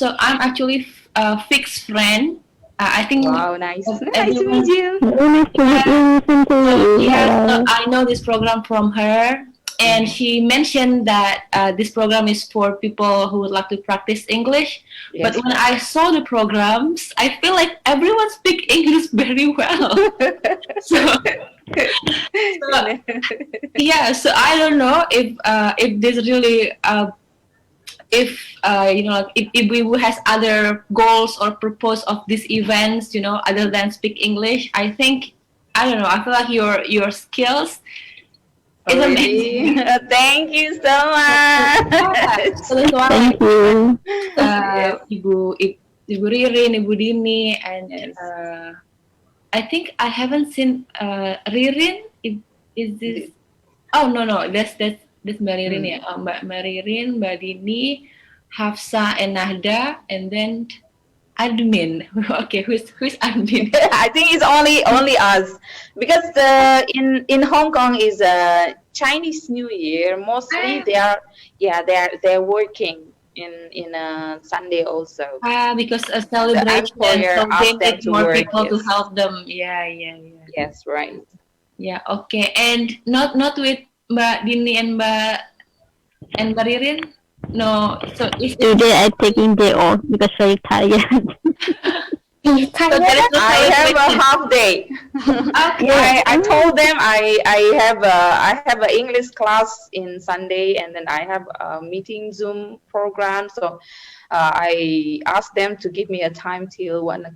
So I'm actually a fixed friend. I think Wow, nice. Nice to everyone. meet you. Nice to meet you. Thank So, you. yeah, so Hello. I know this program from her, and she mentioned that this program is for people who would like to practice English. Yes. But when I saw the programs, I feel like everyone speak English very well. So, yeah, so I don't know if this really if if we has other goals or purpose of these events, other than speak English. I think I don't know. I feel like your skills is amazing. Thank you so much. So that's why Thank you. Yes. Ibu Ririn, Ibu Dini, and Yes. I think I haven't seen Ririn. Is this? Oh no, that's Mbak Ririn ya. Mbak Ririn, Mbak Dini, Hafsa, and Nahda, and then admin. Okay, who's admin? I think it's only us because in Hong Kong is Chinese New Year. Mostly they're working in Sunday also. Because a celebration, employer so they asked them need to more work, people to yes. help them. Yeah. Yes, right. Yeah, okay. And not with Mbak Dini and Mbak Ririn? No. So is Today I'm taking day off because very tired. so there is no I have a celebration. half day. Okay. I told them I have an English class in Sunday, and then I have a meeting Zoom program. So I asked them to give me a time till 1:00,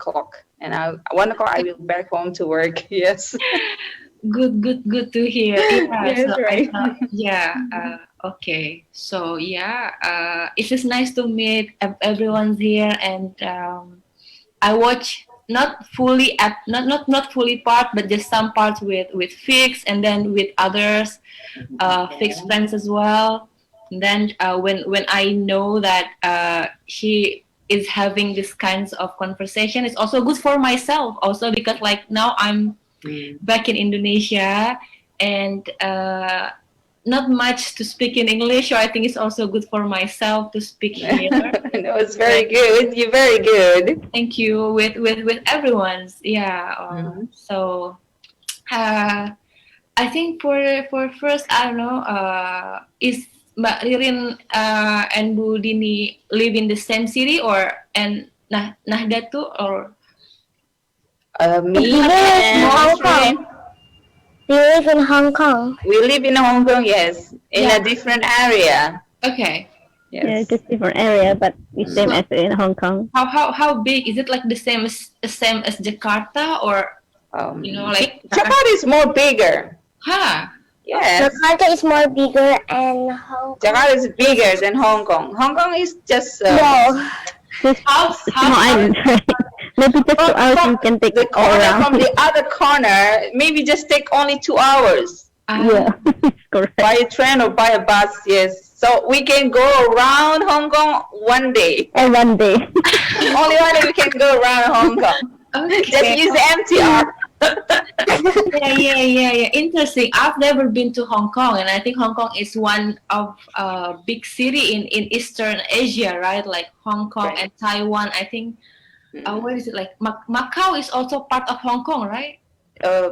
and 1:00 I will back home to work. Yes. Good to hear. Yeah, Yes, so right. okay. So it's just nice to meet everyone's here, and I watch not fully not fully part, but just some parts with Fix, and then with others, Fix friends as well. And then when I know that she is having these kinds of conversation, it's also good for myself. Also because like now I'm back in Indonesia, and not much to speak in English, so I think it's also good for myself to speak here. No, it's very good. You're very good. Thank you with everyone's. So I think for first, I don't know, is Mbak Ririn and Bu Dini live in the same city, or and Nahda too, or Me live in and Hong Kong. Srin, We live in Hong Kong. we live in Hong Kong, yes, in a different area. okay. Yeah, Yes. just different area, but the same as in Hong Kong. How big is it? Like the same as Jakarta, or like Jakarta is more bigger. huh? Yes. Jakarta is more bigger and Hong Kong. Jakarta is bigger than Hong Kong. Hong Kong is just Just How small island, right? Maybe just 2 hours you can take the it all corner from around. the other corner. Maybe just take only 2 hours Yeah, correct. by a train or by a bus. Yes. So we can go around Hong Kong one day. And one day. Only one day we can go around Hong Kong. Just Okay. use the MTR. Yeah. Interesting. I've never been to Hong Kong, and I think Hong Kong is one of big city in Eastern Asia, right? Like Hong Kong Right. and Taiwan. I think where is it? Like Macau is also part of Hong Kong, right?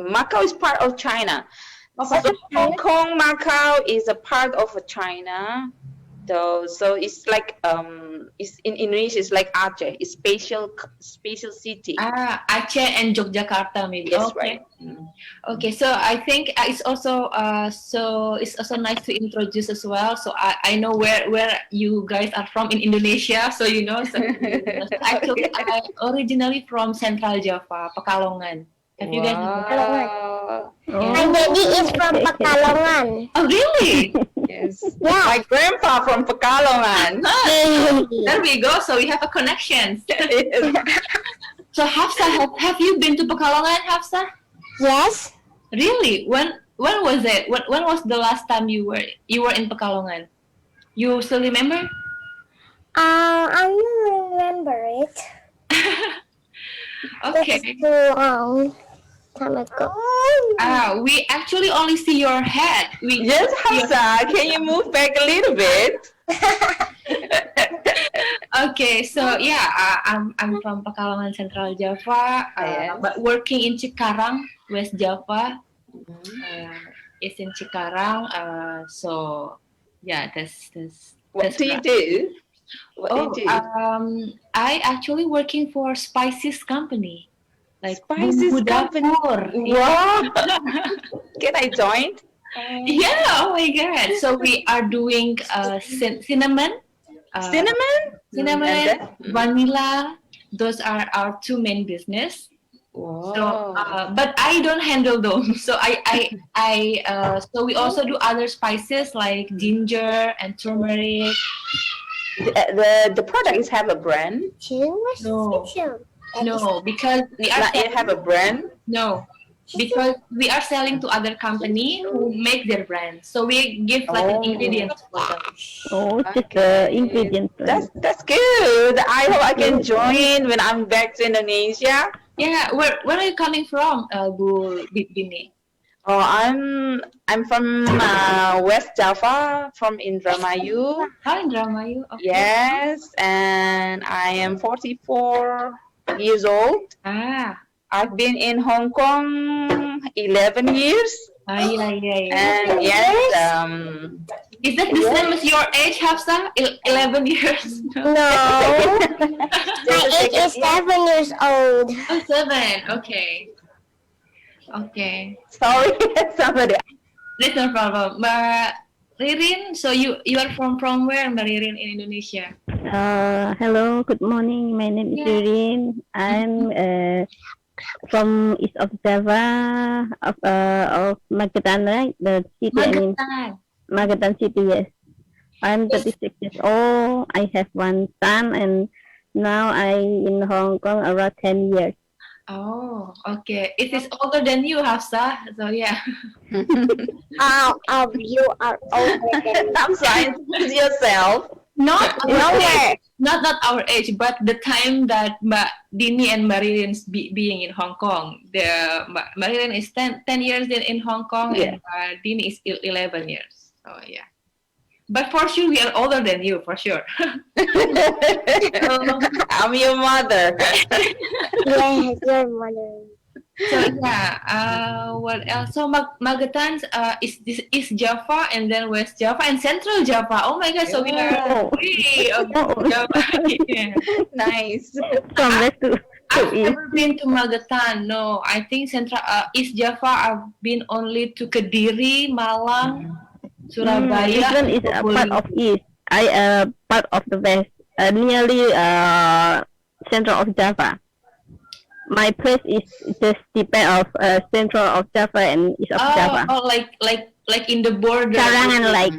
Macau is part of China. So Hong Kong, Macau is a part of China. So it's like it's in Indonesia. It's like Aceh. It's spatial city. Aceh and Yogyakarta, maybe. Yes, Okay. right. Okay, so I think it's also nice to introduce as well. So I know where you guys are from in Indonesia. So So actually, I originally from Central Java, Pekalongan. Have you guys? Wow. My daddy is from Pekalongan. Oh, really? Yes. Yeah. My grandpa from Pekalongan. There we go. So we have a connection. So Hafsa, have you been to Pekalongan, Hafsa? Yes. Really? When was it? When was the last time you were in Pekalongan? You still remember? I don't remember it. Okay. It's too long time ago. We actually only see your head. Yes, Hafsa. Can you move back a little bit? Okay, so yeah, I'm from Pekalongan, Central Java, Yes. but working in Cikarang, West Java. It's in Cikarang. So yeah, What that's do you right. do? What do you Oh, do? I actually working for spices company, like Spices bumbu company. dapur. Wow. Can I join? Yeah. Oh my God. So we are doing cinnamon, uh, Cinnamon? And cinnamon, then? vanilla. Those are our two main business. So, Wow. but I don't handle them. So so we also do other spices like ginger and turmeric. The product is have a brand. No, no, because we are Not yet have a selling. brand. No, because we are selling to other company who make their brand. So we give like an Oh. ingredients for them. Oh, just the Okay. ingredients. That's good. I hope I can join when I'm back to Indonesia. Yeah, where are you coming from, Bu Bini? Oh, I'm from West Java, from Indramayu. Oh, in Dramayu. Okay. Yes, and I am 44 years old. Ah, I've been in Hong Kong 11 years. yeah, yeah, yeah. And yes, Is that the same as your age, Hafsa? 11 years? No. No, my age is 7 years old. Oh, 7. Okay. Okay. sorry, somebody. That's no problem. Mbak Ririn, so you are from where, Mbak Ririn, in Indonesia? Hello, good morning. My name is Yeah. Ririn. I'm from east of Java, of Magetan, right? The city, I mean, Magetan. Magetan city, yes. I'm 36 years old. I have one son, and now I in Hong Kong around 10 years. Oh, okay. It is older than you, Hafsa. So yeah. You are older than I'm sorry, introduce yourself. Not our nowhere. age. Not our age, but the time that Mbak Dini and Mbak Ririn being in Hong Kong. Mbak Ririn is 10 years in Hong Kong, Yeah. and Mbak Dini is 11 years. So yeah. But for sure, we are older than you, for sure. I'm your mother. Yes, your mother. So yeah, what else? So Magetan is Java, and then West Java and Central Java. Oh my God! So we are Oh, three of Java. Yeah. Nice. from west to I've east. never been to Magetan. No, I think Central East Java. I've been only to Kediri, Malang, Surabaya. This one is a part of east. I part of the west. Nearly central of Java. My place is just depend of central of Java and east of Java. Oh, like in the border. Sarangan, like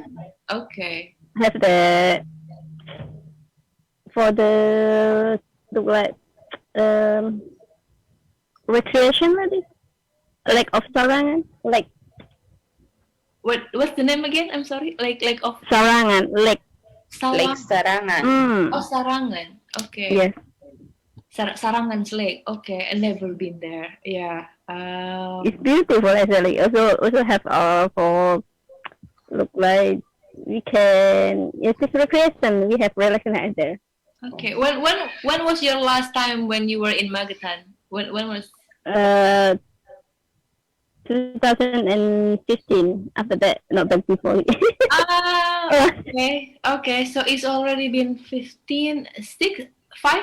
Okay. have the for the like recreation maybe, like of Sarangan, like What's the name again? I'm sorry. Like of Sarangan, like Lake Salang. Sarangan. Oh, Sarangan. Okay. yes. Sarangan Lake. Okay, I never been there. Yeah. It's beautiful actually. Also have for look like we can it's recreation. We have relaxation there. Okay. When was your last time when you were in Magetan? When was? 2015. After that, not back before. Okay. Okay. So it's already been 5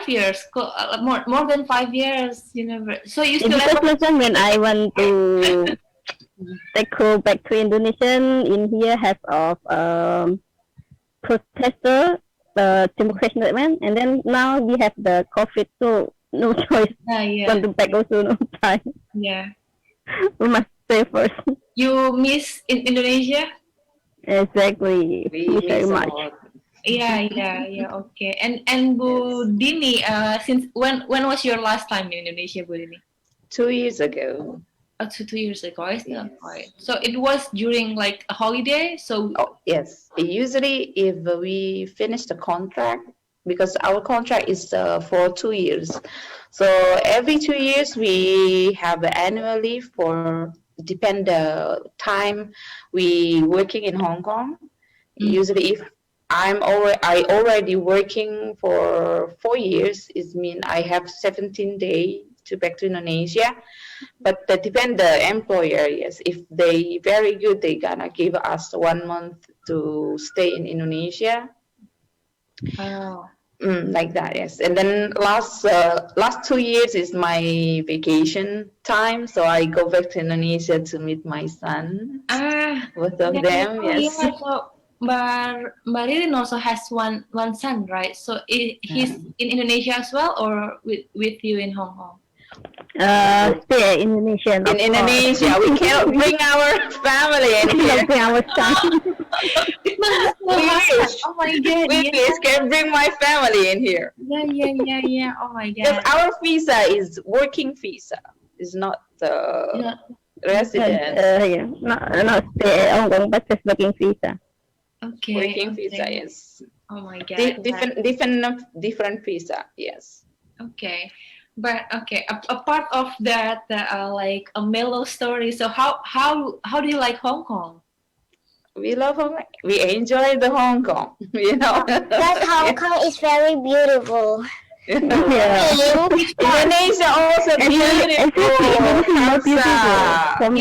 years. More than 5 years. You never. So you It's still the have. first lesson when I want to go back to Indonesia. In here have of protester, democracy movement, and then now we have the COVID, so no choice. Yeah. Want to back also no time. Yeah. We must stay first. You miss in Indonesia? Exactly. We Thank you very miss a much. lot. Yeah. Okay. And Bu Dini, since when was your last time in Indonesia, Bu Dini? 2 years ago. Oh, 2 years ago. I still Yes. quite. So it was during like a holiday. So Oh, yes. Usually, if we finish the contract, because our contract is for 2 years, so every 2 years we have annual leave for depend the time we working in Hong Kong. Usually, if I already working for 4 years. It mean I have 17 days to back to Indonesia, but that depend the employer. Yes, if they very good, they gonna give us 1 month to stay in Indonesia. Oh. Like that, yes. And then last 2 years is my vacation time, so I go back to Indonesia to meet my son. Both of them, yes. Yeah. So Mbak Ririn also has one son, right? So he's in Indonesia as well, or with you in Hong Kong? Stay in Indonesia. In Indonesia, we cannot bring our family in here. Bring our son. We wish. Oh my god! We wish can bring my family in here. Yeah. Oh my Because god! our visa is working visa. It's not Yeah. resident. Yeah, not stay at Hong Kong, but just working visa. Okay. Working visa, yes. Oh my god! Different visa, yes. Okay. But okay, apart of that, like a mellow story. So how do you like Hong Kong? We love Hong Kong. We enjoy the Hong Kong, you know. That Hong Kong is very beautiful. Yeah. Indonesia also beautiful. Yeah. We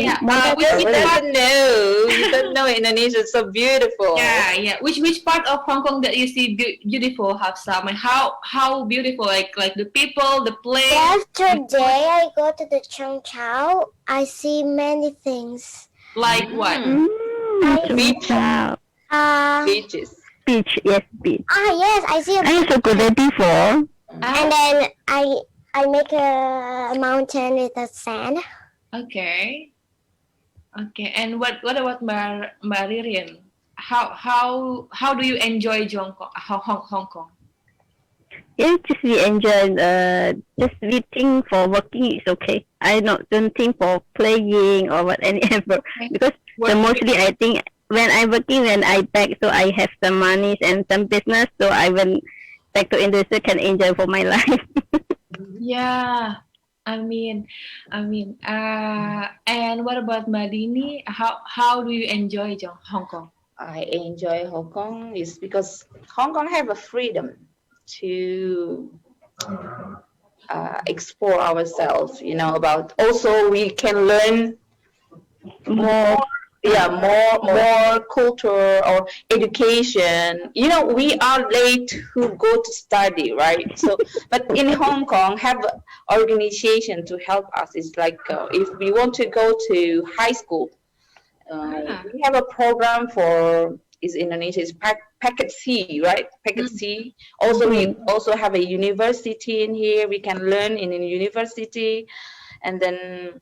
don't know Indonesia is so beautiful. Yeah. Which part of Hong Kong that you see beautiful, Hafsa? I mean, how beautiful? Like the people, the place. Yesterday, I go to the Cheung Chao. I see many things. Like what? Beach. Beaches. Beach, yes, beach. Yes, I see a I also go there before. and then I make a mountain with the sand. Okay. And what about Mbak Ririn? How do you enjoy Hong Kong? Yeah, just we enjoy. Just we think for working is okay. I don't think for playing or whatever because mostly I think when I working when I back so I have some money and some business so I will back to Indonesia can enjoy for my life. Yeah. I mean, and what about Madini? How do you enjoy Hong Kong? I enjoy Hong Kong is because Hong Kong have a freedom to explore ourselves, you know, about also we can learn more culture or education. You know, we are late who go to study, right? So but in Hong Kong have organization to help us. It's like if we want to go to high school, we have a program for is Indonesia is packet C, right? Packet C. Also, we also have a university in here. We can learn in a university, and then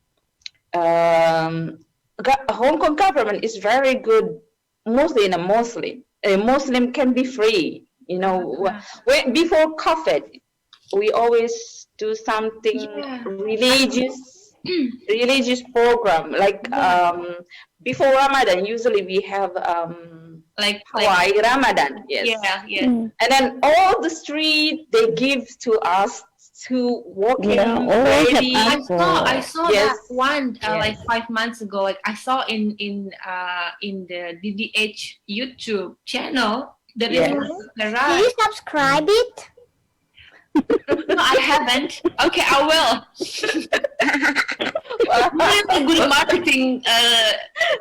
Hong Kong government is very good, mostly in a Muslim. A Muslim can be free. You know, before COVID, we always do something religious program like before Ramadan. Usually we have like Ramadan, yes. Yeah. And then all the street they give to us to walking ready. I saw Yes. that one Yes. like 5 months ago. Like I saw in the DDH YouTube channel that Yes. is Do you subscribe it? No, I haven't. Okay, I will. I'm a good marketing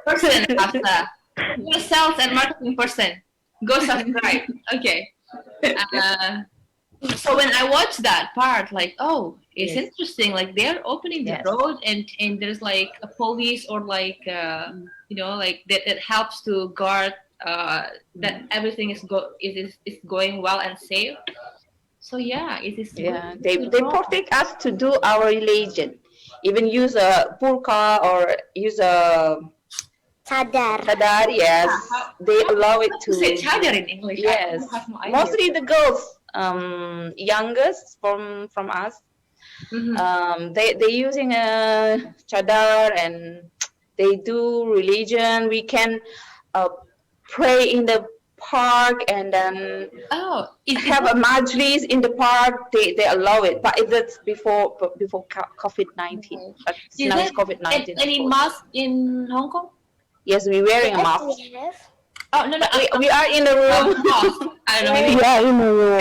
person, Hafsa. You're a sales and marketing person. Go subscribe. Okay. So when I watched that part, like, oh, it's Yes. interesting. Like they're opening the Yes. road, and there's like a police or like you know, like that helps to guard that everything is going well and safe. So yeah, it is. Yeah, they protect us to do our religion. Even use a burqa or use a Sadar. Sadar, yes. They allow it to. Say chadar in English. Yes. I have no idea. Mostly the girls, youngest from us. They using a chadar and they do religion. We can pray in the park and then have a majlis in the park. They allow it, but that's before COVID-19. But now it's COVID-19. Any mosque in Hong Kong? Yes, we wearing a mask. Oh no, no, We are in the room. mosque. I don't know. Maybe We are in a room.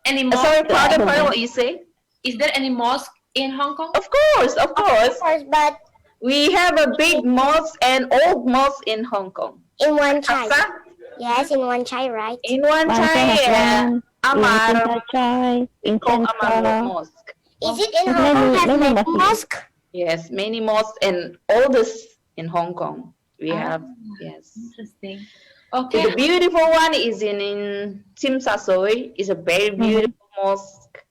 any mosque? Sorry, pardon what you say? Is there any mosque in Hong Kong? Of course. Of course, but We have a big mosque and old mosque in Hong Kong. in one chai. Hafsa? Yes, in one chai, right? In one chai and Amar in called Amar Central. Mosque. Is it in Hong Kong have many many mosque? Yes, many mosques and oldest in Hong Kong. We have, yes. Interesting. The Okay. beautiful one is in Tsim Sa Soi. It's a very beautiful mosque.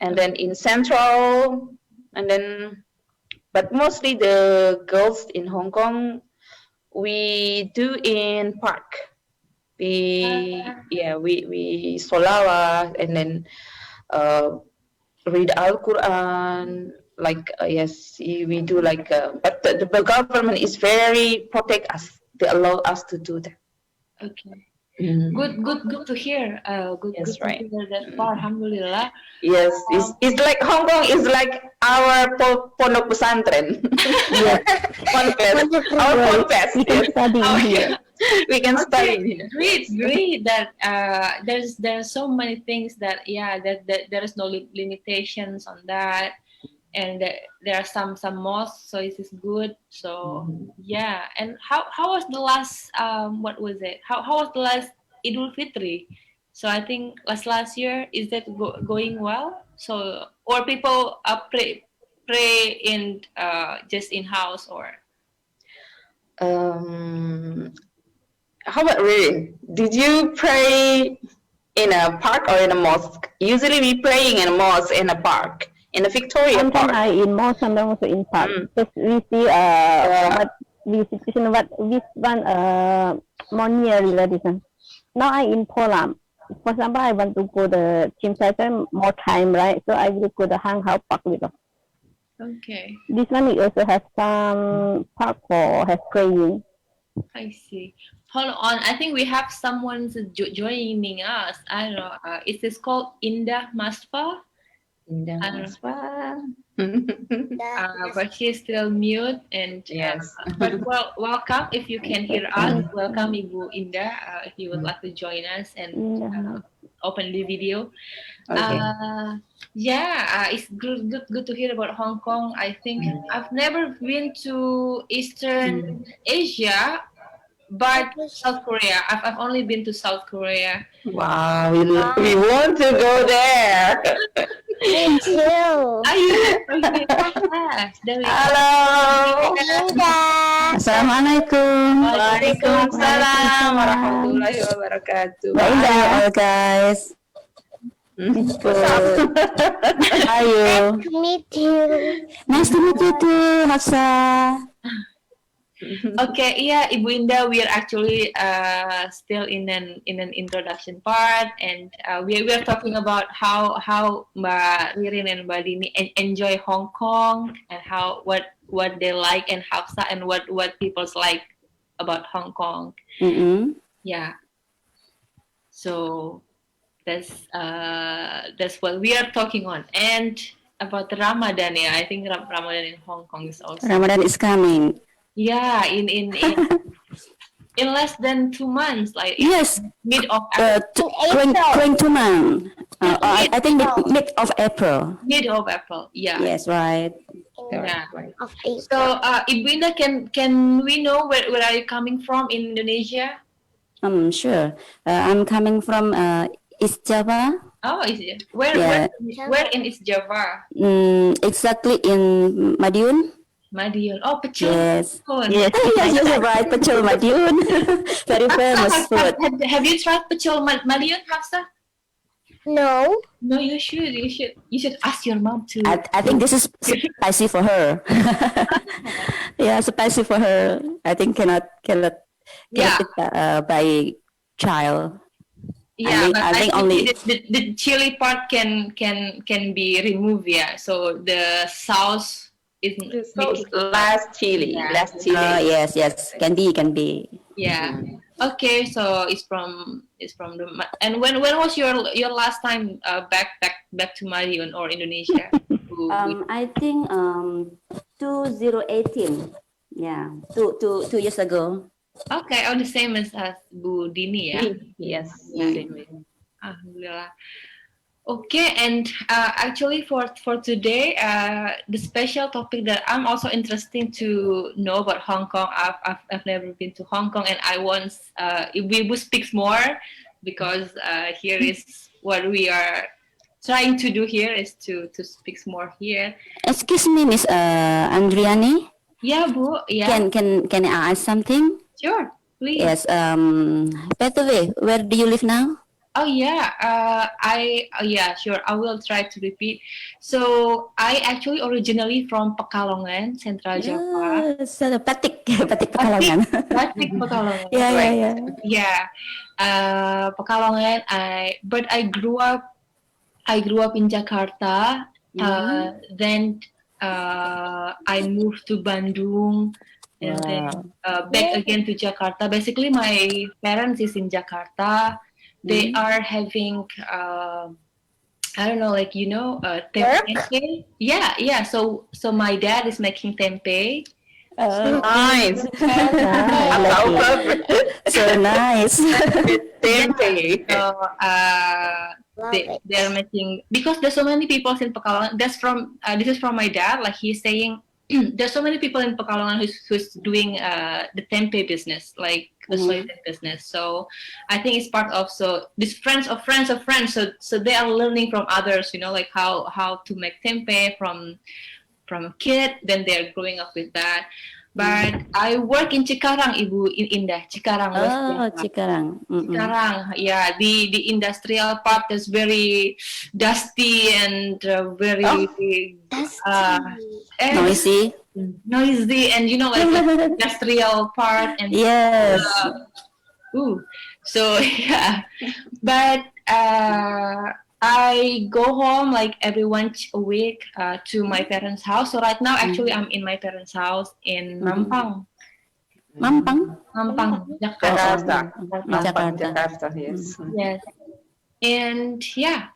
And then in Central, and then, but mostly the girls in Hong Kong, we do in park. We solawat and then read Al-Quran. Like, yes, we do like, but the government is very protect us. They allow us to do that. Okay. Mm. Good to hear. Good Yes, to right. hear that far. Alhamdulillah. Yes, it's like Hong Kong is like our pondok pesantren. Yes, ponpes. Our ponpes. We can Yes. study in here. We can study in here. Great that there's so many things that that there is no limitations on that, and there are some mosques, so it is good. So yeah, and how was the last what was it? How was the last Idul Fitri? So I think last year, is that going well? So or people pray in just in house or How about reading? Did you pray in a park or in a mosque? Usually we praying in a mosque in a park, in a Victoria Sometimes Park. I in mall, sometimes also in park. Because we see what which one more near relation. Now I in Poland. For example, I want to go the Chim Sai more time, right? So I will go the Hang Hao Park with them. okay. This one we also have some park for have praying. I see. Hold on. I think we have someone joining us. I don't know. Is this called Indah Masfa? But she's still mute. And Yes. but welcome if you can hear us. Welcome, Ibu Indah. If you would like to join us and open the video. Okay. It's good to hear about Hong Kong. I think I've never been to Eastern Asia, but South Korea. I've only been to South Korea. Wow, we want to go there. Me too. Yes, there we go. Halo. Indah. Assalamualaikum. Waalaikumsalam warahmatullahi wabarakatuh. Hello guys. Good. How are you? To meet you. Nice to meet you too, Hafsa. Okay, yeah, Ibu Indah, we are actually still in an introduction part, and we are talking about how Mbak Ririn and Mbak Dini enjoy Hong Kong, and what they like, and Hafsa, and what people's like about Hong Kong. Yeah. So that's what we are talking on, and about Ramadan. Yeah, I think Ramadan in Hong Kong is also. Ramadan is coming. Yeah, in less than 2 months, like Yes. mid of April. Going 2 months. I think mid of April. Mid of April. Yeah. Yes, right. Yeah. Of April. So, Ibu Indah, can we know where are you coming from in Indonesia? Sure. I'm coming from East Java. Oh, is it? Where in East Java? Exactly in Madiun. Madiun. Oh, pecel. Yes. Yes. Yes, right. Pecel Madiun. Very famous food. Have you tried pecel Madiun, Hafsa? No. No, you should. You should ask your mom to. I think this is spicy for her. Yeah, spicy for her. I think cannot get it by child. Yeah, but I think only the chili part can be removed. Yeah, so the sauce is Less chili. Yeah. Less chili. yes, can be. Yeah. Okay, so it's from the and when was your last time back to Madiun or Indonesia? I think 2018. Yeah, two years ago. Okay, oh the same as Bu Dini ya. Yes. Yeah. Alhamdulillah. Okay, and actually for today, the special topic that I'm also interested to know about Hong Kong. I've never been to Hong Kong, and I want we will speak more because here is what we are trying to do here is to speak more here. Excuse me, Miss Andriani. Yeah, Bu. Yeah. Can I ask something? Sure, please. Yes. By the way, where do you live now? Oh yeah, yeah, sure. I will try to repeat. So I actually originally from Pekalongan, Central Java. Yes, Batik, Batik Pekalongan. Batik Pekalongan. Yeah, Right. yeah, yeah. Yeah, Pekalongan. But I grew up in Jakarta. Then I moved to Bandung, and then back again to Jakarta. Basically, my parents is in Jakarta. They are having I don't know, like tempe. Yeah, yeah. So my dad is making tempe. Nice. So nice. Tempe. So Love it. they're making, because there's so many people in Pekalongan. That's from this is from my dad. Like he's saying, there's so many people in Pekalongan who's doing the tempe business, like the soy business. So I think it's part of, so these friends of friends of friends. So they are learning from others, like how to make tempe from a kid. Then they're growing up with that. But I work in Cikarang, Ibu, in Indah, Cikarang, West Java. Cikarang. Cikarang, yeah, the industrial part is very dusty and very Noisy. noisy, and like industrial part, and Yes. so yeah. But I go home like every once a week to my parents' house. So right now, actually, I'm in my parents' house in Mampang. Mampang. Mampang, Jakarta. Jakarta. Jakarta, yes. Yes. And yeah,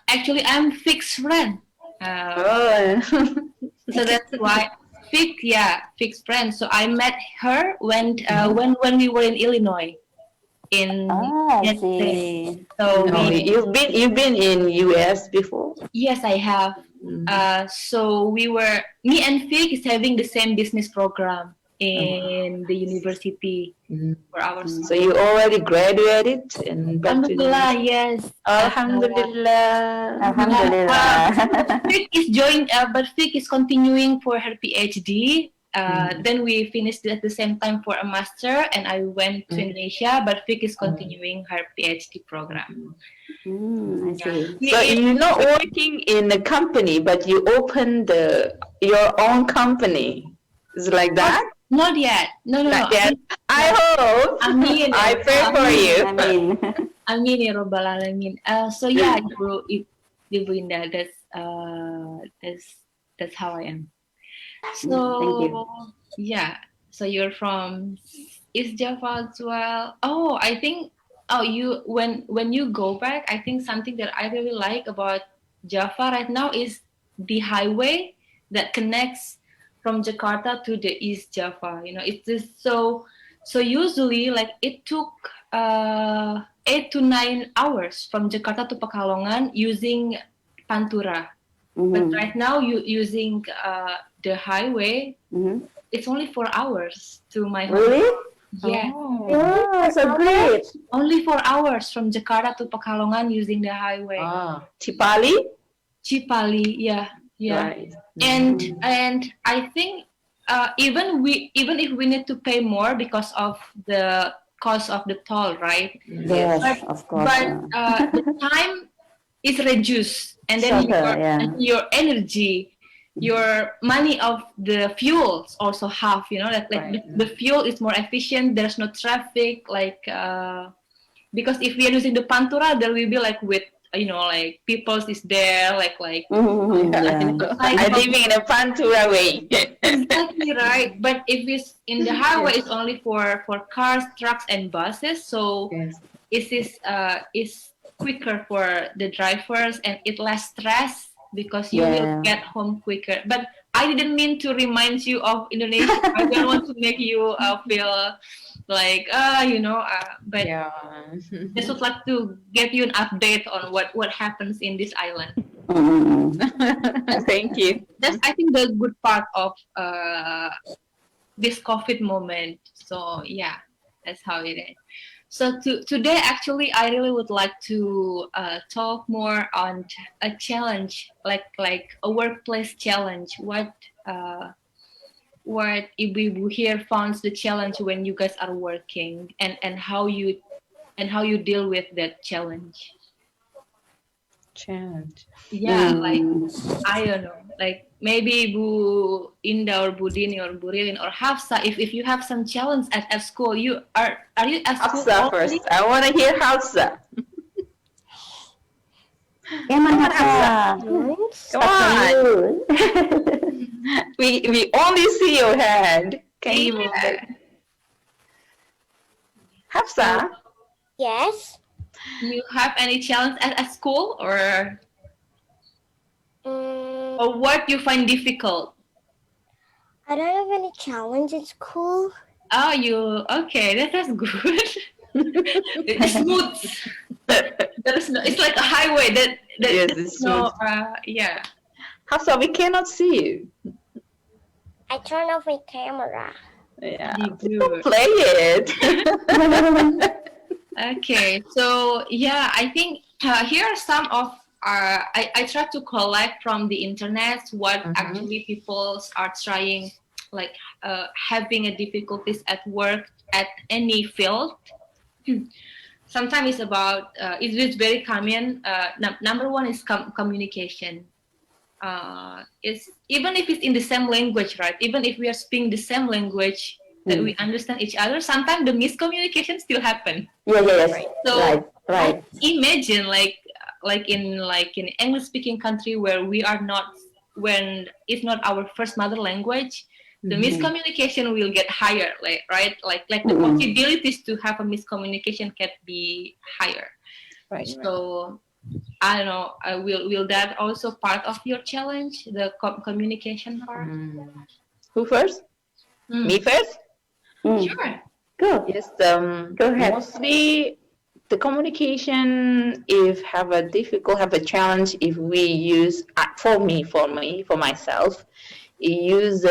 actually, I'm fixed friend. So that's why fixed friend. So I met her when we were in Illinois. I see. So You've been in US before? yes, I have. So me and Fig is having the same business program in the university for ours. So you already graduated and back to Alhamdulillah, yes. Alhamdulillah. Alhamdulillah. Fig is continuing for her PhD. Then we finished at the same time for a master, and I went to Indonesia. But Fig is continuing her PhD program. I see. So you're not working in a company, but you opened your own company. Is it like that? Not yet. No. Not yet. I hope. Amin. I pray for you. I mean, Amin ya Rabbal Alamin. So yeah, Ibu Indah, that's how I am. So Thank you. yeah, so you're from East Java as well. Oh, I think you when you go back, I think something that I really like about Java right now is the highway that connects from Jakarta to the East Java. It's just so usually like it took 8 to 9 hours from Jakarta to Pekalongan using Pantura. But right now you using the highway, it's only 4 hours to my home. really? Yeah, Oh, so great. only 4 hours from Jakarta to Pekalongan using the highway. Cipali? Cipali, yeah. Right. And I think even if we need to pay more because of the cost of the toll, right? Yes, of course. But the time is reduced, and then Shorter, and your energy, your money of the fuels also half. Like the fuel is more efficient. There's no traffic, like because if we are using the Pantura, there will be like with like people is there, like I'm living in a Pantura way. exactly right. But if it's in the highway, it's only for cars, trucks, and buses. So it is quicker for the drivers, and it less stress because you will get home quicker. But I didn't mean to remind you of Indonesia. I don't want to make you feel like but just would like to give you an update on what happens in this island. Thank you. That's, I think, the good part of this COVID moment. So yeah, that's how it is. So today, actually, I really would like to talk more on a challenge, like a workplace challenge. What Ibu here finds the challenge when you guys are working, and how you deal with that challenge. Challenge. Yeah, like I don't know, like maybe Bu Inda or Bu Dini or Bu Rilin or Hafsa, if you have some challenge at school, are you at school Hafsa first. I want to hear Hafsa. Come on, Hafsa. Come on. We only see your hand. Can you move it? Hafsa? Yes. Do you have any challenge at school, or what you find difficult? I don't have any challenge in school. Oh, okay, that's good. It's smooth. There's no, it's like a highway that Yes, it's smooth. Yeah. Hafsa, we cannot see you. I turn off my camera. Yeah. You do. Play it. Okay, so yeah, I think here are some of I try to collect from the internet what actually people are trying, like having a difficulties at work at any field. Sometimes it's about it's very common. Number one is communication. It's even if it's in the same language, right? Even if we are speaking the same language, that we understand each other, sometimes the miscommunication still happen. Yes. Right. So right. imagine like in English speaking country where we are not, when it's not our first mother language, the miscommunication will get higher, like the possibilities to have a miscommunication can be higher. Right. So I don't know. Will that also part of your challenge, the communication part? Who first? Me first? Sure. Go. Yes. Go ahead. Mostly the communication, have a challenge if we use, for myself, use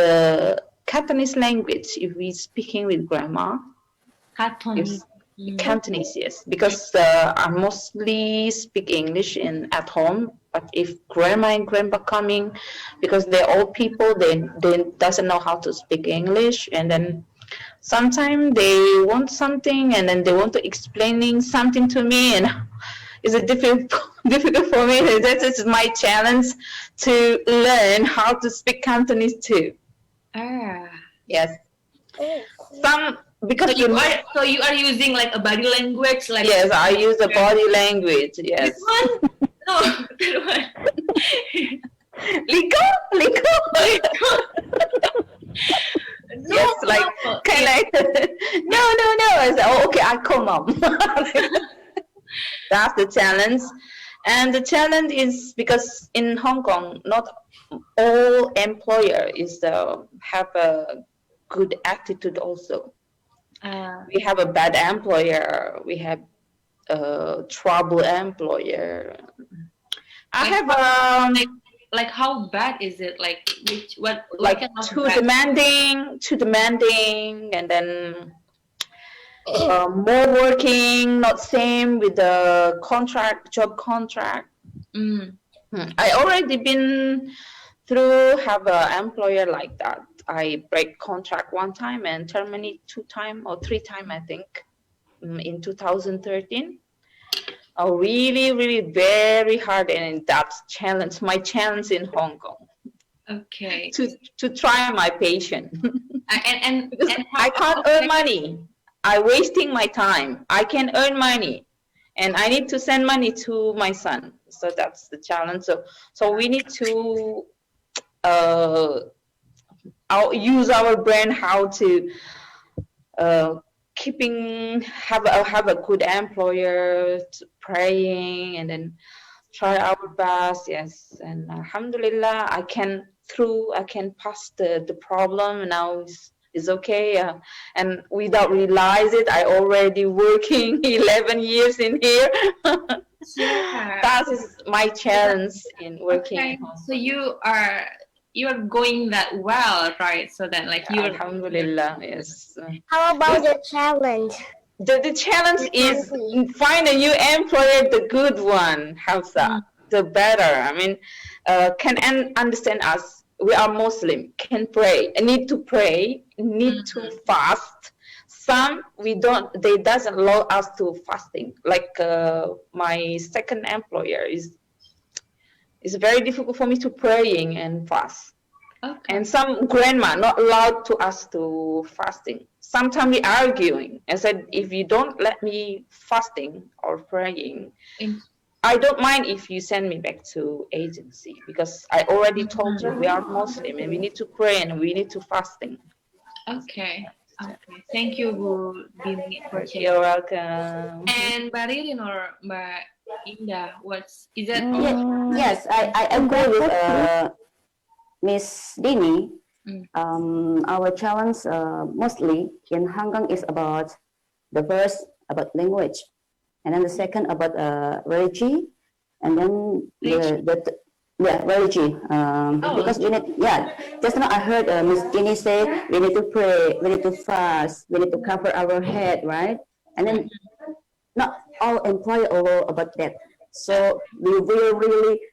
Cantonese language if we speaking with grandma. Cantonese. Cantonese, yes, because I mostly speak English at home. But if grandma and grandpa coming, because they're old people, they doesn't know how to speak English, and then sometimes they want something, and then they want to explaining something to me, and it's difficult for me. That is my challenge to learn how to speak Cantonese too. Yes. Because so you are using like a body language, like yes, I use the body language. Yes. This one? No, that one. Liko. No, Yes, like kind of. No. I said, oh, okay, I come up. That's the challenge, and the challenge is because in Hong Kong, not all employer have a good attitude also. We have a bad employer. We have a trouble employer. I have like how bad is it? Like too demanding, and then more working, not same with the job contract. I already been through have an employer like that. I break contract one time and terminate 2 times or 3 times, I think, in 2013. Really very hard, and that's my challenge in Hong Kong. Okay. To try my patience. and I can't earn money. I'm wasting my time. I can earn money, and I need to send money to my son. So that's the challenge. So we need to use our brain how to have a good employer, praying, and then try our best. Yes, and Alhamdulillah, I can pass the problem. Now it's okay. And without realize it, I already working 11 years in here. Yeah. That is my challenge in working Okay. at home. So you're going that well, right? So that like you're Alhamdulillah, yes. How about the challenge? The challenge is Exactly. find a new employer, the good one, Hafsa, the better. I mean, can understand us. We are Muslim, can pray, need to pray, need to fast. Some we don't. They doesn't allow us to fasting. Like my second employer is. It's very difficult for me to praying and fast. okay. And some grandma not allowed to us to fasting. Sometimes we arguing. I said, if you don't let me fasting or praying, In- I don't mind if you send me back to agency because I already told you we are Muslim and we need to pray and we need to fasting. okay. Okay. Thank you, Bu Bini, for sharing. You're welcome. And Mbak Ririn or Mbak Indah, is that Yes, yes, I agree with Miss Dini. Our challenge mostly in Hong Kong is about the first about language, and then the second about religion, and then religion. Because we need, just now I heard Miss Dini say we need to pray, we need to fast, we need to cover our head, right? And then not all employer know about that. So we will really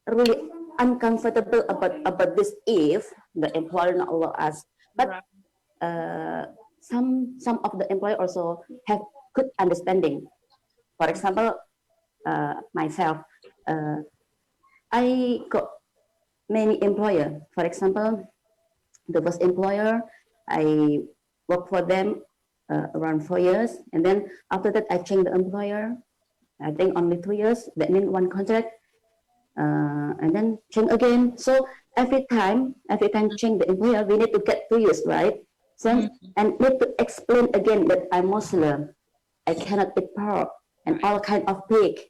really uncomfortable about this if the employer not allow us. But some of the employer also have good understanding. For example, myself, I got many employer. For example, the first employer, I worked for them around 4 years, and then after that I changed the employer. I think only 2 years. That means one contract, and then change again. So every time change the employer, we need to get 2 years, right? So and need to explain again that I'm Muslim, I cannot eat pork and all kind of pig.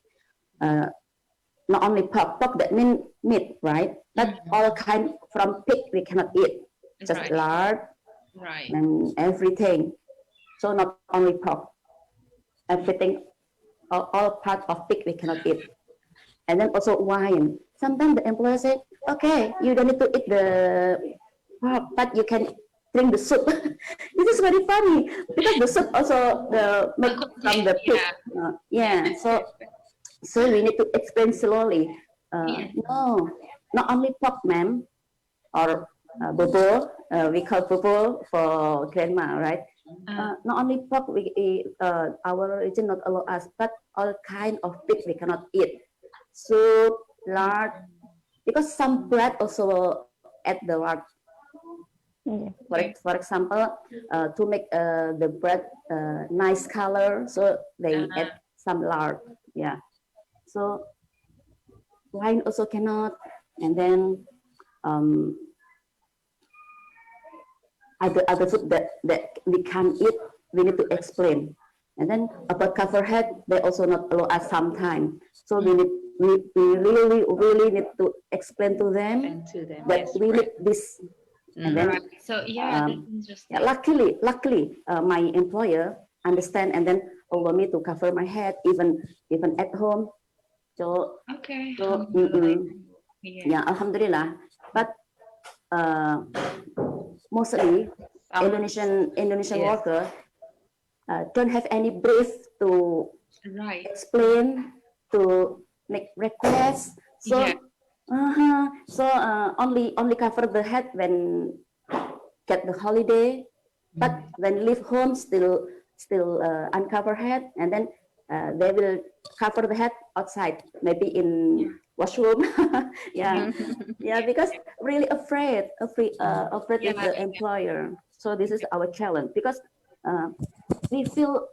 Not only pork that means meat, right? But all kind from pig we cannot eat, just lard and everything. So not only pork, everything, all part of pig we cannot eat. And then also wine. Sometimes the employer say, okay, you don't need to eat the pork, but you can drink the soup. This is very funny because the soup also made from the pig. So we need to explain slowly. No, not only pork, ma'am, or bobo. We call bobo for grandma, right? Not only pork, our religion not allow us, but all kind of pig we cannot eat. Soup, lard, because some bread also add the lard. For example, to make the bread nice color, so they add some lard. Yeah. So wine also cannot, and then other food that we can't eat, we need to explain. And then about cover head, they also not allow us sometime. So we really need to explain to them that yes, we need this. And then so that's interesting. Luckily, my employer understand and then allow me to cover my head even at home. So alhamdulillah. But mostly Indonesian worker don't have any brief to explain, to make requests. So only cover the head when get the holiday, but when leave home still uncover head, and then they will cover the head outside, maybe in washroom. Because really afraid of the employer. So this is our challenge because we feel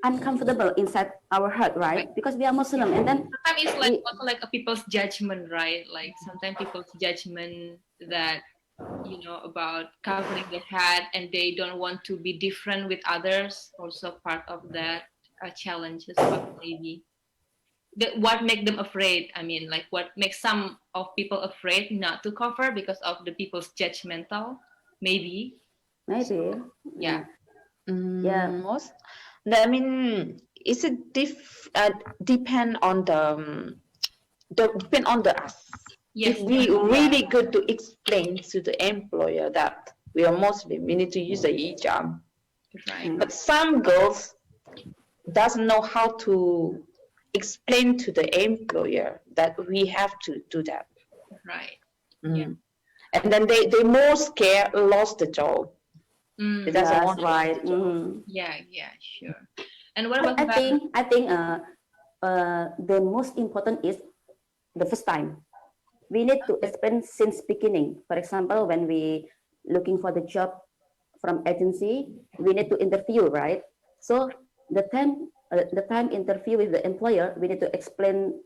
uncomfortable inside our heart, right? Because we are Muslim, and then sometimes it's like also like a people's judgment, right? Like sometimes people's judgment that about covering the head, and they don't want to be different with others. Also part of that challenge as well, maybe. what make them afraid? I mean, like what makes some of people afraid not to cover because of the people's judgmental, maybe. Maybe. Yeah. Yeah. Most. I mean, is it depend on depend on the us. Yes. If we really good to explain to the employer that we are Muslim, we need to use the hijab. Right. But some girls doesn't know how to explain to the employer that we have to do that. Right. Mm. And then they more scared lost the job. They doesn't That's want to right. lose the job. Yeah. Yeah. Sure. And what But about I think the most important is the first time. We need to explain since beginning. For example, when we looking for the job from agency, we need to interview, right? So the time interview with the employer, we need to explain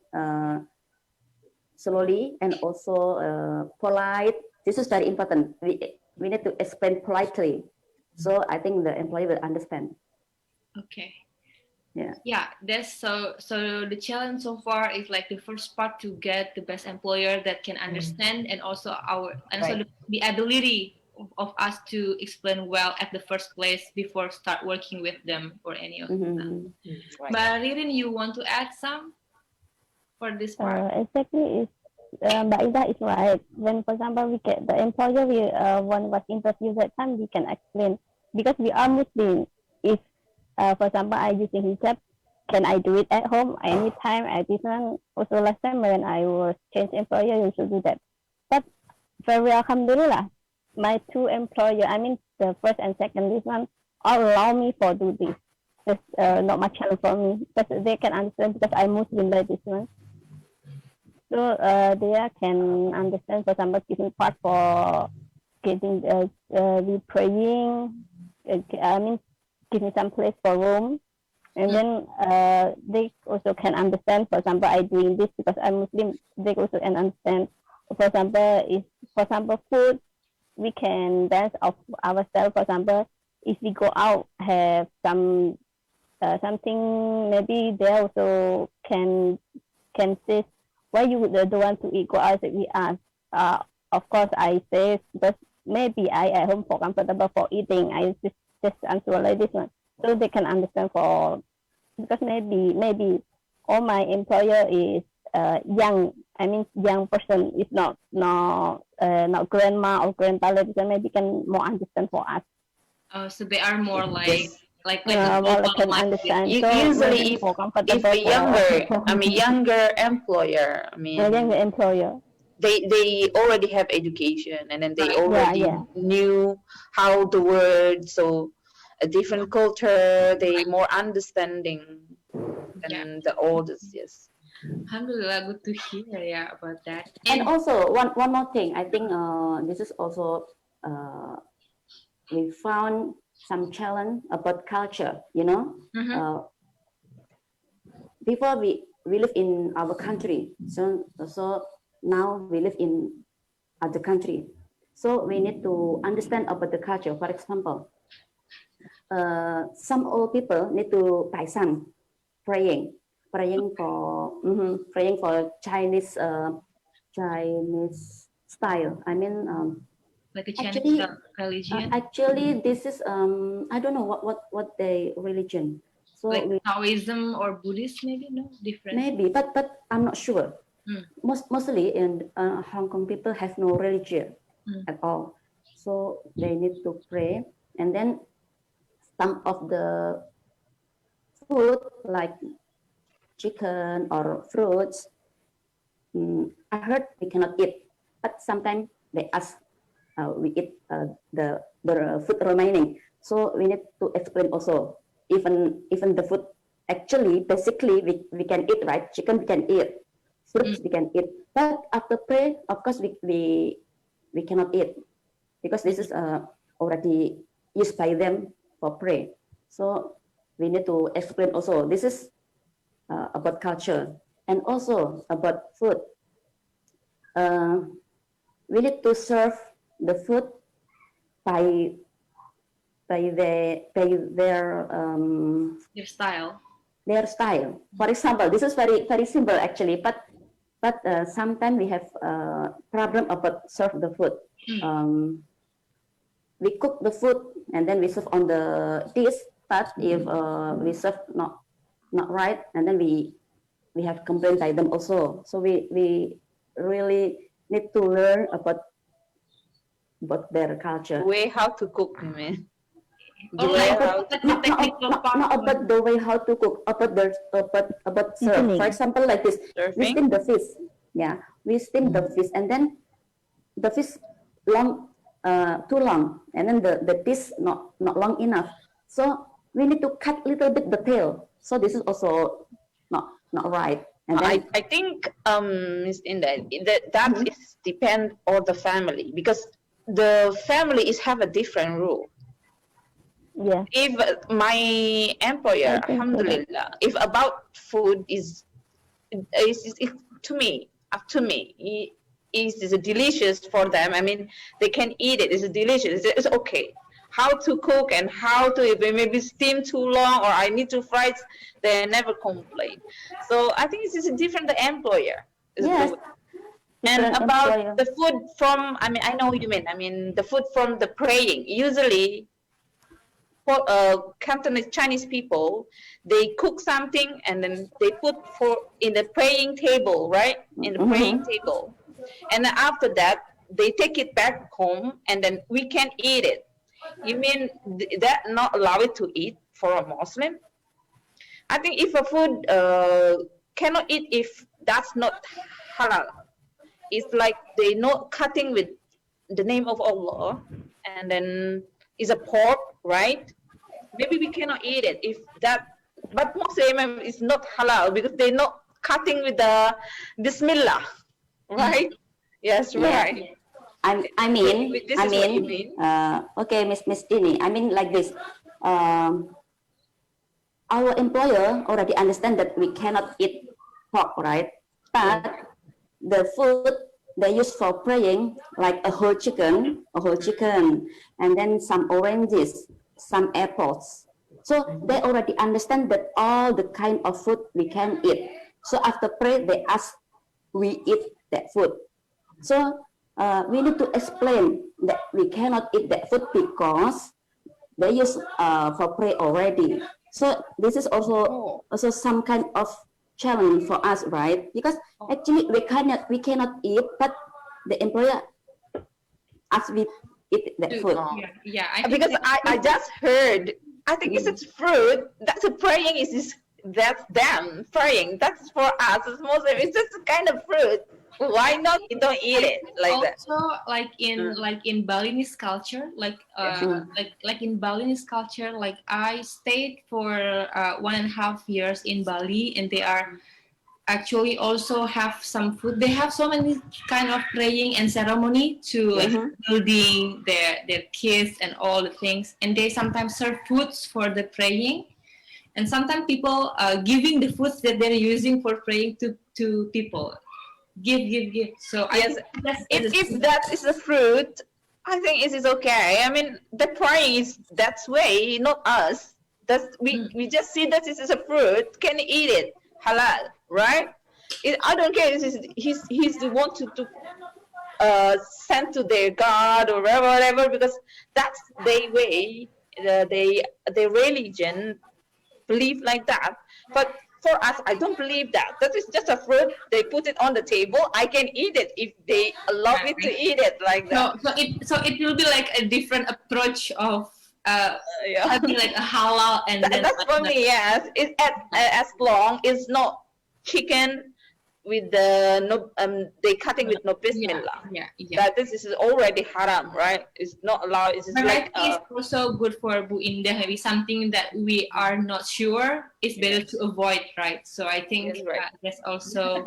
slowly and also polite. This is very important. We need to explain politely. So I think the employer will understand. Okay. Yeah. Yeah, that's so the challenge so far is like the first part to get the best employer that can understand, and also the ability of us to explain well at the first place before start working with them or any of them. Right. But Ririn, you want to add some for this part? Exactly. But Ida is right. When, for example, we get the employer, one was interviewed that time, we can explain because we are Muslim. If, for example, I using hijab, can I do it at home anytime? I didn't. Also, last time when I was change employer, you should do that. But very alhamdulillah, my two employer, I mean the first and second, this one, all allow me for do this. That's not much challenge for me because they can understand because I'm Muslim like this one. So they can understand, for example, giving part for getting we praying. I mean, giving some place for room, and then they also can understand. For example, I doing this because I'm Muslim. They also can understand. For example, if for example food, we can dance of ourselves. For example, if we go out, have some something, maybe they also can say why you don't want to eat, go out we ask. Of course I say but maybe I at home for comfortable for eating. I just answer like this one so they can understand for because maybe all my employer is young. I mean young person is not grandma or grandpa, because maybe can more understand for us. So they are more like Yes. like Well, I global can minded. understand. So Usually, for if comfortable a for younger employer, I mean, younger employer. they already have education, and then they Right. already Yeah. knew how the word, so a different culture, they more understanding Yeah. than the oldest. Yes. Alhamdulillah, good to hear about that. And also one more thing, I think this is also we found some challenge about culture. You know, before we live in our country, so now we live in other country, so we need to understand about the culture. For example, some old people need to Taisan praying, praying for Chinese Chinese style. I mean, like a Chinese actually, religion, actually, this is I don't know what the religion. So like Taoism or Buddhist, maybe no different. maybe, but I'm not sure. Mostly in Hong Kong, people have no religion at all, so they need to pray, and then some of the food like chicken or fruits, I heard we cannot eat, but sometimes they ask we eat the food remaining. So we need to explain also. Even the food actually basically we can eat, right? Chicken we can eat, fruits we can eat, but after pray, of course we cannot eat because this is already used by them for pray. So we need to explain also. This is about culture and also about food. We need to serve the food by their Their style. their style. For example, this is very simple actually, but sometimes we have problem about serve the food. We cook the food and then we serve on the dish, but if we serve not right, and then we have complained by them also. So we really need to learn about their culture. Way how to cook, you mean? Or like the technical part. Not about the way how to cook, about serve. For example, like this, we steam the fish. Yeah, we steam the fish, and then the fish too long, and then the dish not long enough. So we need to cut little bit the tail. So this is also not right. And then, I think Miss Inda, that is depend on the family, because the family is have a different rule. Yeah. If my employer, I think so. alhamdulillah, if about food is to me, up to me, is delicious for them. I mean, they can eat it. It's delicious. It's okay. How to cook and how to, if they maybe steam too long or I need to fry it, they never complain. So I think it's a different employer. yes, And different about employer. the food from, I mean, I know what you mean. I mean, the food from the praying. Usually, for Cantonese Chinese people, they cook something and then they put in the praying table, right? In the praying table, and then after that they take it back home and then we can eat it. You mean that not allow it to eat for a Muslim? I think if a food cannot eat if that's not halal, it's like they not cutting with the name of Allah, and then is a pork, right? Maybe we cannot eat it if that. But Muslim is not halal because they're not cutting with the Bismillah, right? Yes, right. I mean, This is what you mean. okay, Miss Dini. I mean like this. Our employer already understand that we cannot eat pork, right? But the food they use for praying, like a whole chicken, and then some oranges, some apples. So they already understand that all the kind of food we can eat. So after pray, they ask we eat that food. So we need to explain that we cannot eat that food because they use for pray already. So this is also some kind of challenge for us, right? Because actually we cannot eat, but the employer asks we eat that food. Yeah. Because I just heard. I think it's fruit. That's a praying. That's them praying. That's for us as Muslim. It's just a kind of fruit. Why not? You don't eat it like that. Also, like in Balinese culture, like in Balinese culture, like I stayed for 1.5 years in Bali, and they are actually also have some food. They have so many kind of praying and ceremony to like building their kids and all the things, and they sometimes serve foods for the praying, and sometimes people giving the foods that they're using for praying to people. Give. So Yes, I think if that is a fruit, I think it is okay. I mean, the praying is that way, not us. That's we just see that this is a fruit, can eat it, halal, right? I don't care. He's the one to send to their God or whatever, because that's their way. Their religion believe like that, but for us, I don't believe that. That is just a fruit. They put it on the table. I can eat it if they allow me to eat it like that. So it will be like a different approach of having like a halal and then That's for me. Yes, it as long it's not chicken with the they cutting with no bismillah. Yeah. That this is already haram, right? It's not allowed. It's But like I think it's also good for Bu Indah. Maybe something that we are not sure is better to avoid, right? So I think Yes, right. that's also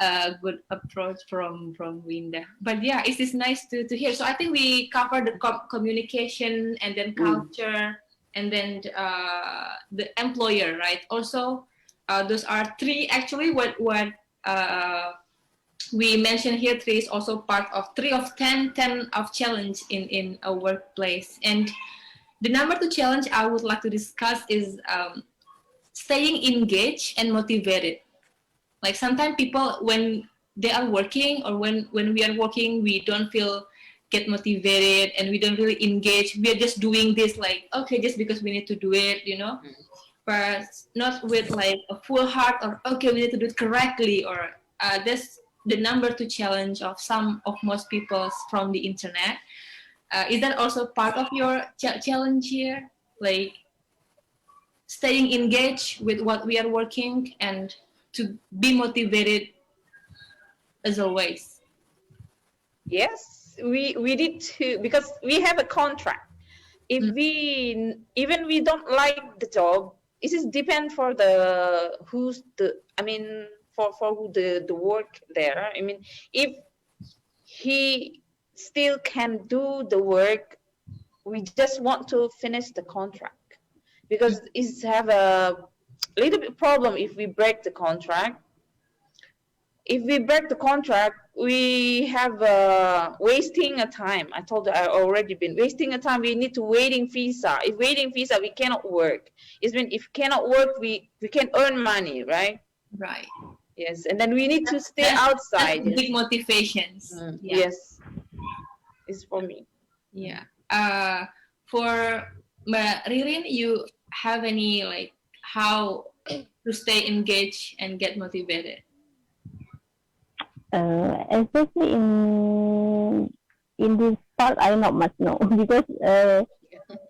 a good approach from Bu Indah. But yeah, it is nice to hear. So I think we covered the communication and then culture and then the employer, right? Also, those are three actually. What we mentioned here, three is also part of 3 of 10 of challenge in a workplace. And the number 2 challenge I would like to discuss is staying engaged and motivated. Like sometimes people, when they are working or when we are working, we don't feel get motivated and we don't really engage. We are just doing this like, okay, just because we need to do it, you know, but not with like a full heart or okay, we need to do it correctly, or that's the number two challenge of some of most people from the internet. Is that also part of your challenge here? Like staying engaged with what we are working and to be motivated as always. Yes, we need to, because we have a contract. If we even we don't like the job, it is depend for the who's the, I mean, for who the work there. I mean, if he still can do the work, we just want to finish the contract, because it's have a little bit problem if we break the contract. If we break the contract, we have wasting a time. I told you I already been wasting a time. We need to waiting visa. If waiting visa, we cannot work. It's when if cannot work, we can earn money, right? Right. Yes, and then we need to stay outside. That's big motivations. Yeah. Yes, it's for me. Yeah. For Ririn, you have any like how to stay engaged and get motivated? Especially in this part, I not much know because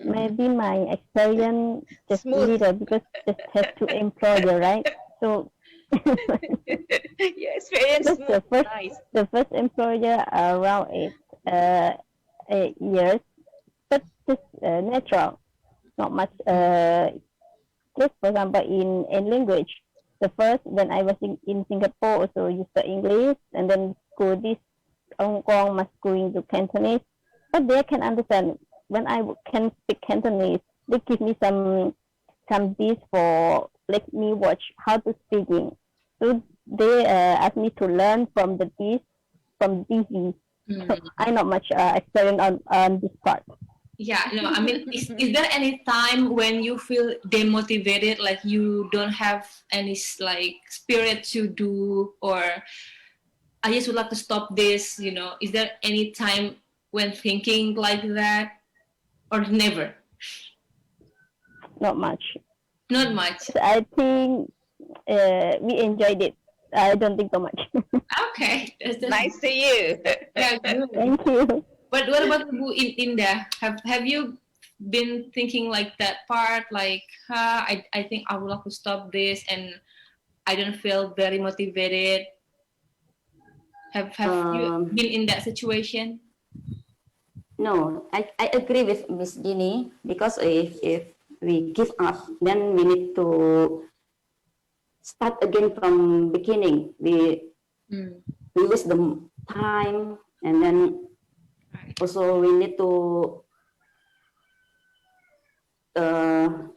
maybe my experience just Smooth. little because just have two employer, right? So Yeah, experience just smooth. Nice. the first employer around 8 years, but just natural, not much. Just for example, in language, the first when I was in Singapore, also used the English, and then go this Hong Kong must go into Cantonese, but they can understand when I can speak Cantonese. They give me some this for let me watch how to speaking. So they ask me to learn from the this from DV. So I not much experience on this part. Yeah, no, I mean, is there any time when you feel demotivated, like you don't have any like spirit to do, or I just would like to stop this, you know? Is there any time when thinking like that, or never? Not much. Not much. So I think we enjoyed it. I don't think so much. Okay, that's Nice to you. yeah, good. Thank you. But what about Bu Indah? Have you been thinking like that part? Like, I think I would like to stop this, and I don't feel very motivated. Have you been in that situation? No, I agree with Miss Ginny, because if we give up, then we need to start again from beginning. We waste the time, and then also we need to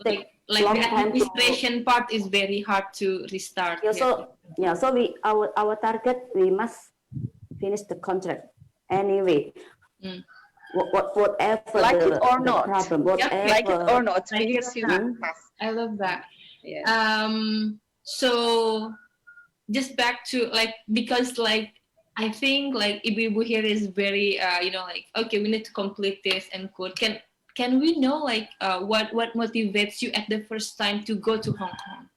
take like long the time administration part is very hard to restart. Yeah, so we our target, we must finish the contract anyway. Whatever Like the, it or the not. problem, whatever. Like it or not, we Like need it to or not. pass. I love that. Yeah. So just back to like, because like I think like Ibu here is very you know, like, okay, we need to complete this and good. Can we know like what motivates you at the first time to go to Hong Kong?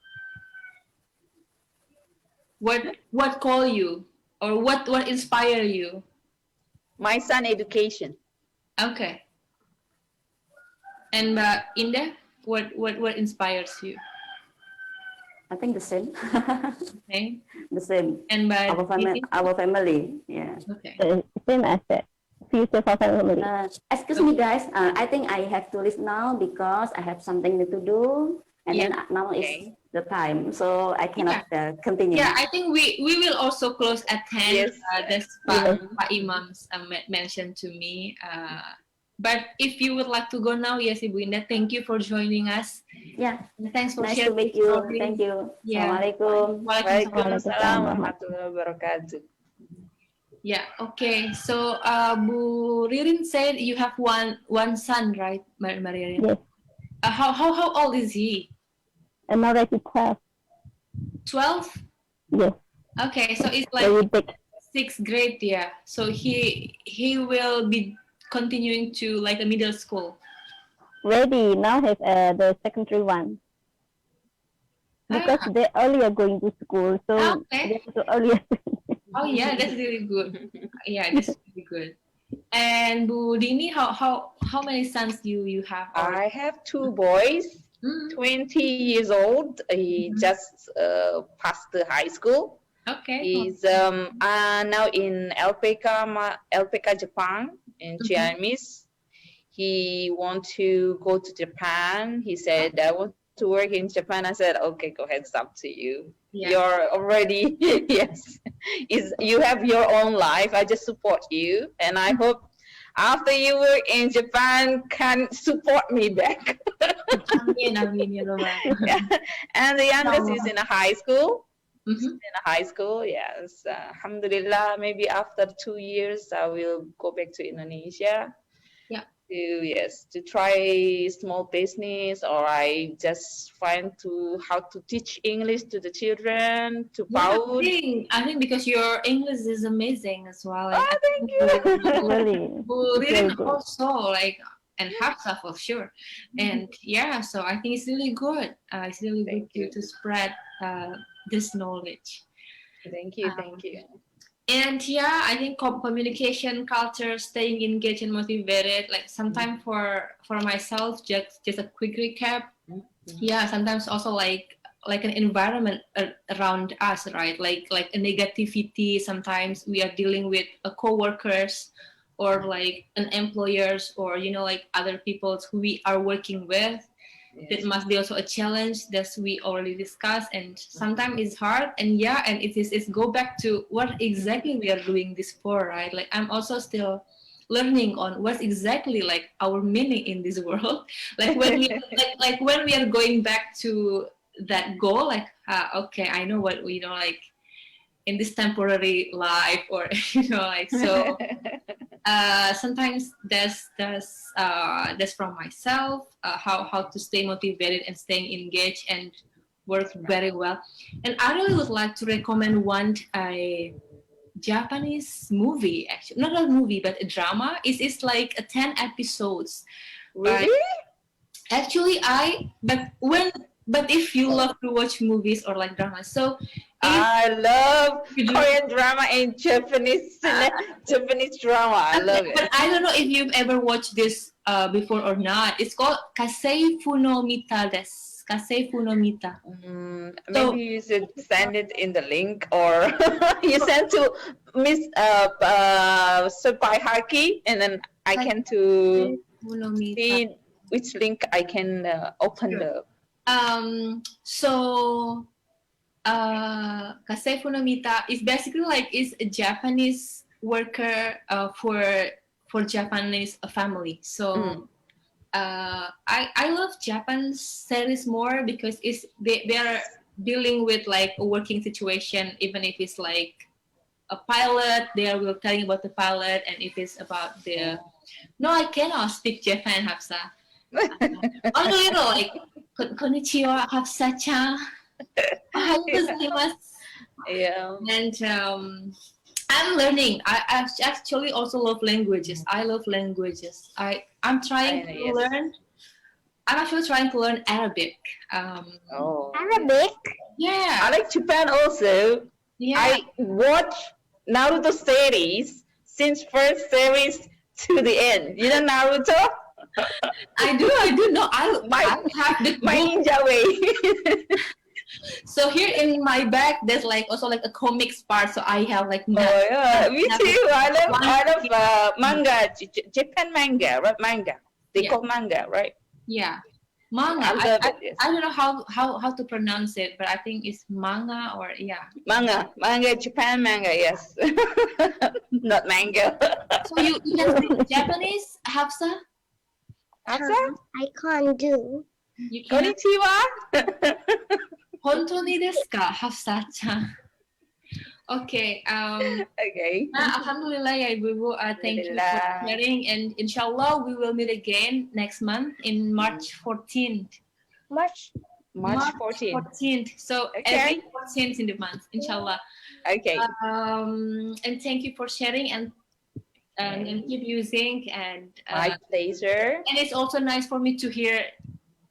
What call you, or what inspire you? My son education. Okay. And Indah, what inspires you? I think the same. Okay. The same. And Our family. Yeah. Okay. Same as that. Future for family. Excuse me, guys. I think I have to leave now because I have something to do, and then now is the time, so I cannot continue. Yeah, I think we will also close at 10. Yes. That's Pak Imams mentioned to me. But if you would like to go now, yes, Ibu Indah, thank you for joining us. Yeah. Thanks for Nice sharing. to meet you. Thank you. Yeah. Assalamualaikum. Waalaikumsalam warahmatullahi wabarakatuh. Yeah. Okay. So Bu Ririn said you have one son, right, Maririn? Yes. How old is he? And already 12. 12? Yes, Okay, so it's very like big. 6th grade, yeah. So he will be continuing to like a middle school. Ready now have the secondary one. Because Ah, they earlier going to school, so okay. they have to earlier. Oh yeah, that's really good. Yeah, that's really good. And Bu Dini, how many sons you have? Or I have two boys, Mm, 20 years old. He just passed the high school. okay. He's now in LPK Japan in Ciamis. He want to go to Japan. He said, I want to work in Japan. I said, okay, go ahead, it's up to you. Yeah. You're already, yes, you have your own life. I just support you. And I hope after you work in Japan can support me back. Amin, ya Rabbal. Yeah. And the youngest is Inshallah. in a high school. Mhm. In a high school, yes. Alhamdulillah, maybe after 2 years, I will go back to Indonesia. Yeah. To try small business, or I just find how to teach English to the children, to Yeah, PAUD. I think because your English is amazing as well. And Oh, thank you. Really, Bu it's very Ririn good. also like and Hafsa for sure. And yeah, so I think it's really good. It's really good Thank you. to spread this knowledge. Thank you, thank you. And yeah, I think communication culture, staying engaged and motivated. Like sometimes for myself, just a quick recap. Yeah, sometimes also like an environment around us, right? Like a negativity. Sometimes we are dealing with coworkers or like an employers or like other people who we are working with. That must be also a challenge that we already discussed, and sometimes it's hard. And yeah, and it's go back to what exactly we are doing this for, right? Like I'm also still learning on what's exactly like our meaning in this world. Like when we like when we are going back to that goal, like okay, I know what like in this temporary life, or like so. Sometimes that's from myself, how to stay motivated and staying engaged and work very well. And I really would like to recommend one Japanese movie, actually not a movie but a drama. It's like a 10 episodes. Really? Actually, but if you love to watch movies or like dramas, so I love you do- Korean drama and Japanese drama. I love but it. I don't know if you've ever watched this before or not. It's called Kasei Funomita desu. Kasei Funomita. Maybe you should send it in the link, or you send to Miss Supai Haki, and then I can to Funomita. see which link I can open the. So Kasei Funomita is basically like is a Japanese worker for Japanese family. So I love Japan series more because they are dealing with like a working situation, even if it's like a pilot, they will tell you about the pilot, and if it's about the no, I cannot speak Japan, Hafsa. Only like konnichiwa, Hafsa-chan. Yeah. And I'm learning. I actually also love languages. I love languages. I'm trying to Yes. learn. I'm actually trying to learn Arabic. Oh. Arabic? Yeah. I like Japan also. Yeah. I watch Naruto series since first series to the end. You know Naruto? I do know. I have the My book. ninja way. So here in my bag, there's like also like a comics part. So I have like Oh yeah, me too. I love manga, Japan manga, right? Manga. They Yeah. call manga, right? yeah manga. I love it. Yes. I don't know how to pronounce it, but I think it's manga or yeah. Manga, Japan manga. Yes, not manga. So you can speak Japanese, Hafsa? Hafsa? I can't do. You can. Konnichiwa. 本当にですか、Hafsa-chan? Okay. Okay. Alhamdulillah, ya Ibu. Thank you for Alhamdulillah. sharing, and inshallah we will meet again next month in March 14th. March March 14th. 14th. So Okay. every 14th in the month, inshallah. Okay. And thank you for sharing and keep using My pleasure. and it's also nice for me to hear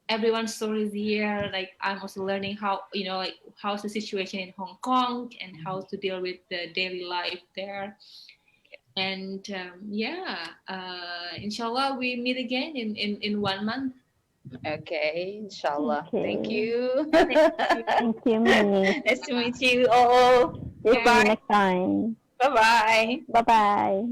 everyone's stories here. Like I'm also learning how like how's the situation in Hong Kong and how to deal with the daily life there. And inshallah we meet again in 1 month. Okay, inshallah. Okay. Thank you. Thank you, Miss. Nice to meet you all. See you Bye-bye. next time. Bye-bye. Bye bye.